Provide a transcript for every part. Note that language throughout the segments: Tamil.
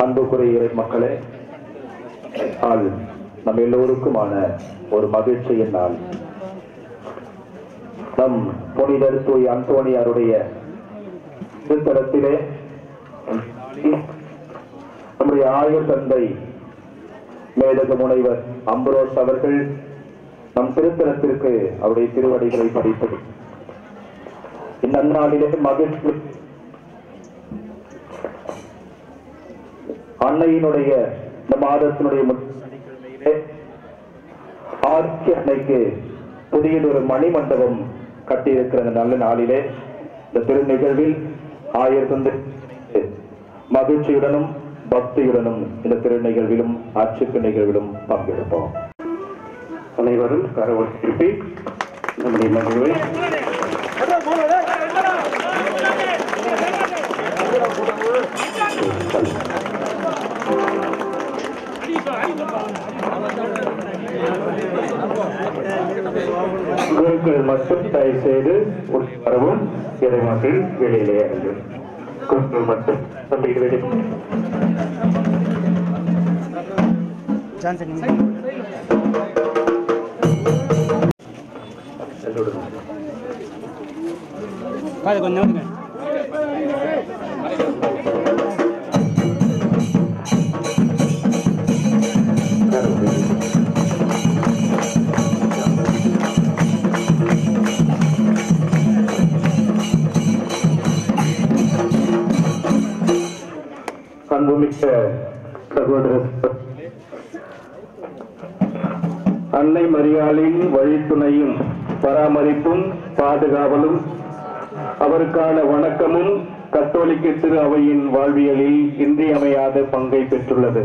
அன்புக்குரிய மக்களே, நாள் நம் எல்லோருக்குமான ஒரு மகிழ்ச்சியின் நாள். நம் புனிதர் தூய் அந்தோணியாருடைய திருத்தலத்திலே நம்முடைய ஆயர் தந்தை மேதகு முனைவர் அம்புரோஸ் அவர்கள் நம் திருத்தலத்திற்கு அவருடைய திருவடிகளை படித்தது. இந்த நன்னாளிலே மகிழ்ச்சி அன்னையினுடைய இந்த மாதத்தினுடைய ஆர்ச்சி அன்னைக்கு புதியதொரு மணிமண்டபம் கட்டியிருக்கிற நல்ல நாளிலே இந்த திரு நிகழ்வில் ஆயர் தந்தை மகிழ்ச்சியுடனும் பக்தியுடனும் இந்த திரு நிகழ்விலும் அர்ச்சிப்பு நிகழ்விலும் பங்கெடுப்போம். அனைவரும் கரவொலி திருப்பி நம்முடைய மகிழ்வை குருக்கள் மட்டும் தயவு செய்து வரவும், இறைமக்கள் வெளியிலே அருங்கள். குருக்கள் மட்டும் தம்பிக்கு வெளியே கொஞ்சம் அன்புமிக்க சகோதரர், அன்னை மரியாளின் வழித்துணையும் பராமரிப்பும் பாதுகாவலும் அவருக்கான வணக்கமும் கத்தோலிக்க திரு அவையின் வாழ்வியலில் இன்றியமையாத பங்கை பெற்றுள்ளது.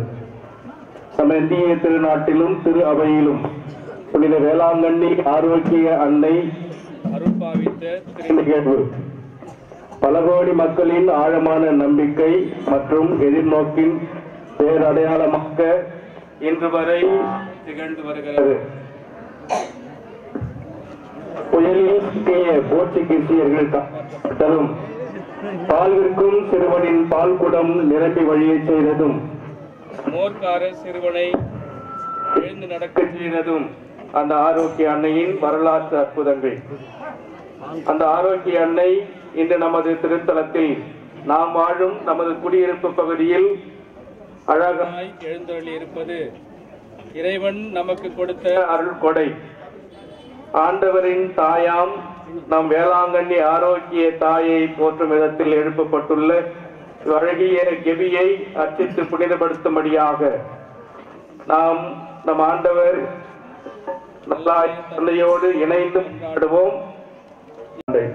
நம்ம இந்திய திருநாட்டிலும் திரு அவையிலும் புனித வேளாங்கண்ணி ஆரோக்கிய அன்னை நிகழ்வு பல கோடி மக்களின் ஆழமான நம்பிக்கை மற்றும் எதிர்நோக்கின் பேரடையாளமாக இன்று வரை திகழ்ந்து வருகிறது. புயலில் சிக்கிய போர்ச்சுகீசியர்கள் தரும் பால்விற்கும் சிறுவனின் பால் குடம் நிரம்பி வழியை செய்ததும், மோர்க்கார சிறுவனை எழுந்து நடக்க செய்ததும் அந்த ஆரோக்கிய அன்னையின் வரலாற்று அற்புதங்கள். அந்த ஆரோக்கிய அன்னை இன்று நமது திருத்தலத்தில் நாம் வாழும் நமது குடியிருப்பு பகுதியில் அழகாய் எழுந்தருளி இருப்பது இறைவன் நமக்கு கொடுத்த அருள் கொடை. ஆண்டவரின் தாயாம் நம் வேளாங்கண்ணி ஆரோக்கிய தாயை போற்றும் விதத்தில் எழுப்பப்பட்டுள்ள அழகிய கெபியை அர்ச்சித்து புனிதப்படுத்தும்படியாக நாம் நம் ஆண்டவர் நல்லாய தந்தையோடு இணைந்து கொண்டாடுவோம்.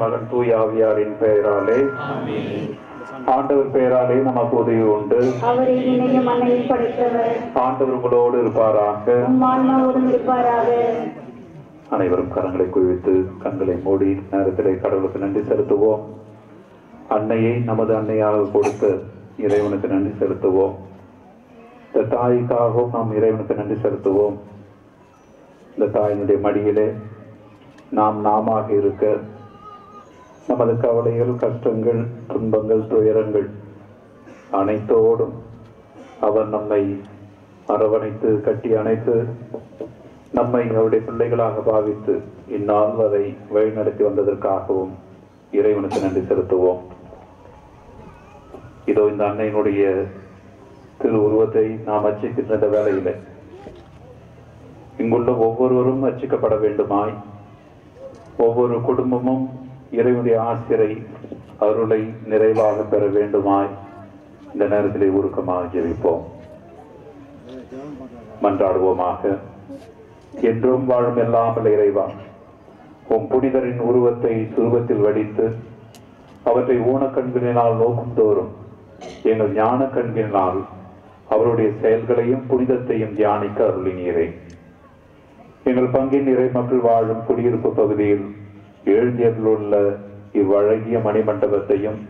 மகன் தூய் ஆவியாரின் பெயராலே, ஆண்டவர் பெயராலே நமக்கு உதவி உண்டு. ஆண்டவர் உங்களோடு இருப்பாராக. அனைவரும் கரங்களை குவித்து கண்களை மூடி நேரத்திலே கடவுளுக்கு நன்றி செலுத்துவோம். அன்னையை நமது அன்னையாக கொடுத்த இறைவனுக்கு நன்றி செலுத்துவோம். இந்த தாய்க்காகவும் நாம் இறைவனுக்கு நன்றி செலுத்துவோம். இந்த தாயினுடைய மடியிலே நாம் நாமாக இருக்க நமது கவலைகள், கஷ்டங்கள், துன்பங்கள், துயரங்கள் அனைத்தோடும் அவர் நம்மை அரவணைத்து கட்டி அணைத்து நம்மை அவருடைய பிள்ளைகளாக பாவித்து இந்நாள் வரை வழிநடத்தி வந்ததற்காகவும் இறைவனுக்கு நன்றி செலுத்துவோம். இதோ இந்த அன்னையினுடைய திரு உருவத்தை நாம் அர்ச்சிக்கின்ற இந்த வேளையில இங்குள்ள ஒவ்வொருவரும் அர்ச்சிக்கப்பட வேண்டுமாய், ஒவ்வொரு குடும்பமும் இறைவனுடைய ஆசிரை அருளை நிறைவாக பெற வேண்டுமாய் இந்த நேரத்திலே உருக்கமாக ஜெபிப்போம். மன்றாடுவோமாக. என்றும் வாழும் எல்லாமல் இறைவா, உம் புனிதரின் உருவத்தை சுருவத்தில் வடித்து அவற்றை ஊனக்கண்களினால் நோக்கும் தோறும் எங்கள் ஞான கண்களினால் அவருடைய செயல்களையும் புனிதத்தையும் தியானிக்க அருளினீரே. எங்கள் பங்கின் இறை மக்கள் வாழும் குடியிருப்பு பகுதியில் எழுந்தியருளுள்ள இவ்வழகிய மணிமண்டபத்தையும்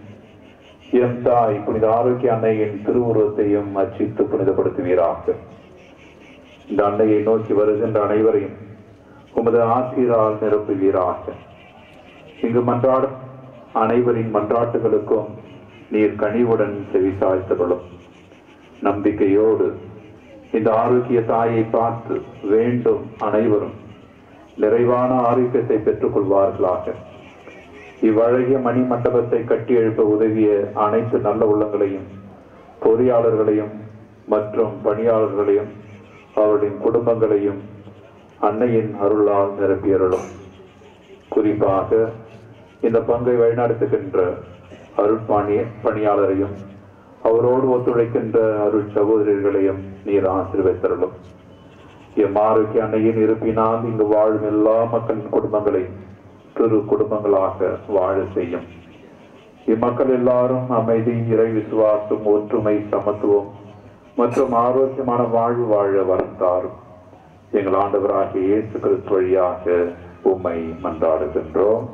எம் தாய் புனித ஆரோக்கிய அன்னையின் திருவுருவத்தையும் அர்ச்சித்து புனிதப்படுத்துவீராக. இந்த அன்னையை நோக்கி வருகின்ற அனைவரையும் உமது ஆசீரால் நிரப்புவீராக. இங்கு நம்பிக்கையோடு இந்த ஆரோக்கிய தாயை பார்த்து வேண்டும் அனைவரும் நிறைவான ஆரோக்கியத்தை பெற்றுக் கொள்வார்களாக. இவ்வழகிய மணி மண்டபத்தை கட்டி எழுப்ப உதவிய அனைத்து நல்ல உள்ளங்களையும், பொறியாளர்களையும் மற்றும் பணியாளர்களையும், அவருடைய குடும்பங்களையும் அன்னையின் அருளால் நிரப்பியருளும். குறிப்பாக இந்த பங்கை வழிநடத்துகின்ற அருட்பாணிய பணியாளரையும் அவரோடு ஒத்துழைக்கின்ற அருள் சகோதரர்களையும் நீர் ஆசீர்வதித்தருளும். எம் ஆரோக்கிய அன்னையின் இருப்பினால் இங்கு வாழும் எல்லா மக்களின் குடும்பங்களையும் திரு குடும்பங்களாக வாழ செய்யும். இம்மக்கள் எல்லாரும் அமைதி, இறை விசுவாசம், ஒற்றுமை, சமத்துவம் மற்றும் ஆரோக்கியமான வாழ்வு வாழ வரத்தாரும். எங்கள் ஆண்டவராகிய இயேசு கிறிஸ்து வழியாக உம்மை மன்றாடுகின்றோம்.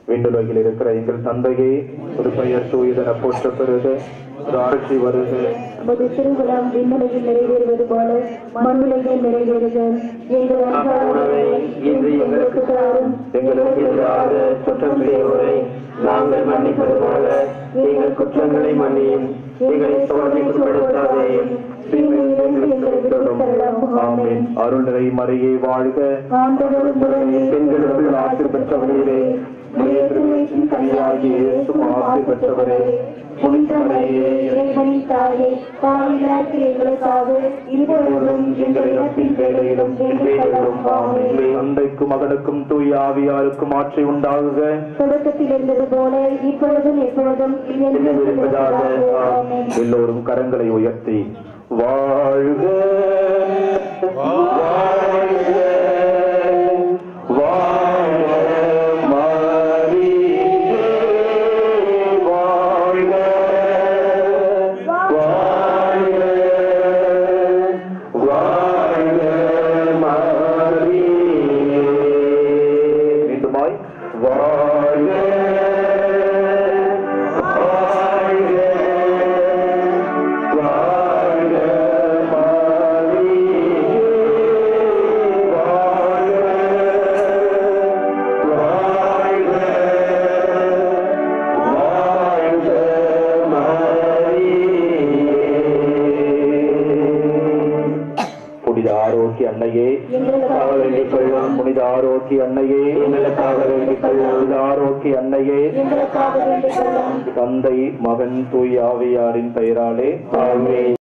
விண்ணுலகில் இருக்கிற எங்கள் தந்தையே, ஒரு பெயர் தூயதென போற்றப் பெறுக, ஆட்சி வருக, உமது திருவிழாம் விண்ணுலகில் நிறைவேறுவது போல மண்ணுலகில் நிறைவேறுக. எங்கள் அன்றாட உணவை இன்று எங்களுக்கு தாரும். எங்களுக்கு எதிராக குற்றம் செய்வோரை நாங்கள் மன்னிப்பது போல எங்கள் குற்றங்களை மன்னியும். எங்களை சோதனைக்கு உட்படுத்தாதேயும், அருள் நிறை மறையை வாழ்க. பெண்களுக்குள் ஆசி பெற்றவர்களே, கனியாகிய இயேசுவும் ஆசி பெற்றவரே. தந்தைக்கும் மகனுக்கும் தூய ஆவியாருக்கும் ஆட்சி உண்டாகுக. தொடக்கத்தில் இருந்தது போல இப்பொழுதும் எப்பொழுதும் எல்லோரும் கரங்களை உயர்த்தி வாழ்க வாழ்க வாழ்க மரியே வாழ்க வாழ்க வாழ்க மரியே. மீண்டுமாய் வாழ்க அன்னையே, புனித ஆரோக்கிய அன்னையே, புனித ஆரோக்கிய அன்னையே, தந்தை மகன் தூய ஆவியாரின் பெயராலே ஆமென்.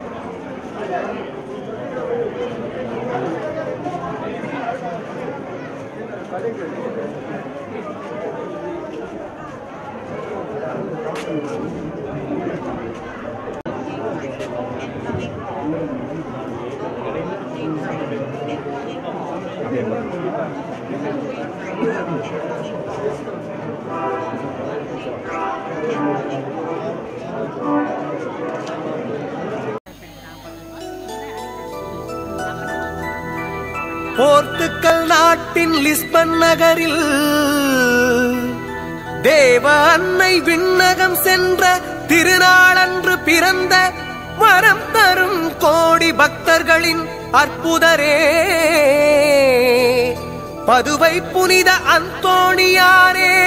போர்த்துக்கல் நாட்டின் லிஸ்பன் நகரில் தேவ அன்னை விண்ணகம் சென்ற திருநாளன்று பிறந்த வரம் தரும் கோடி பக்தர்களின் அற்புதரே பதுவை புனித அந்தோணியாரே,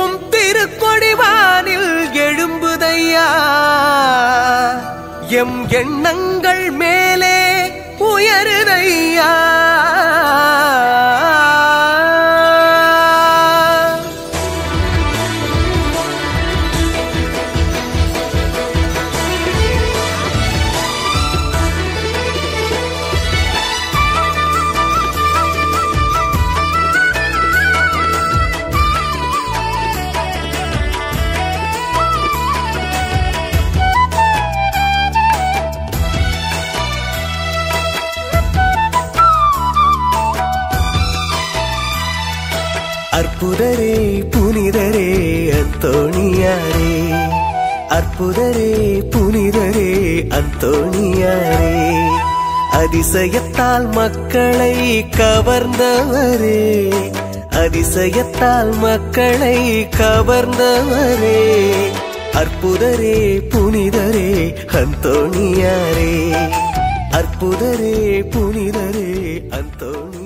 உம் திருக்கொடிவானில் எழும்புதையா, எம் எண்ணங்கள் மேலே உயருதையா. அற்புதரே புனிதரே அந்தோணியாரே, அற்புதரே புனிதரே அந்தோணியாரே, அதிசயத்தால் மக்களை கவர்ந்தவரே, அதிசயத்தால் மக்களை கவர்ந்தவரே, அற்புதரே புனிதரே அந்தோணியாரே, அற்புதரே புனிதரே அந்தோணி.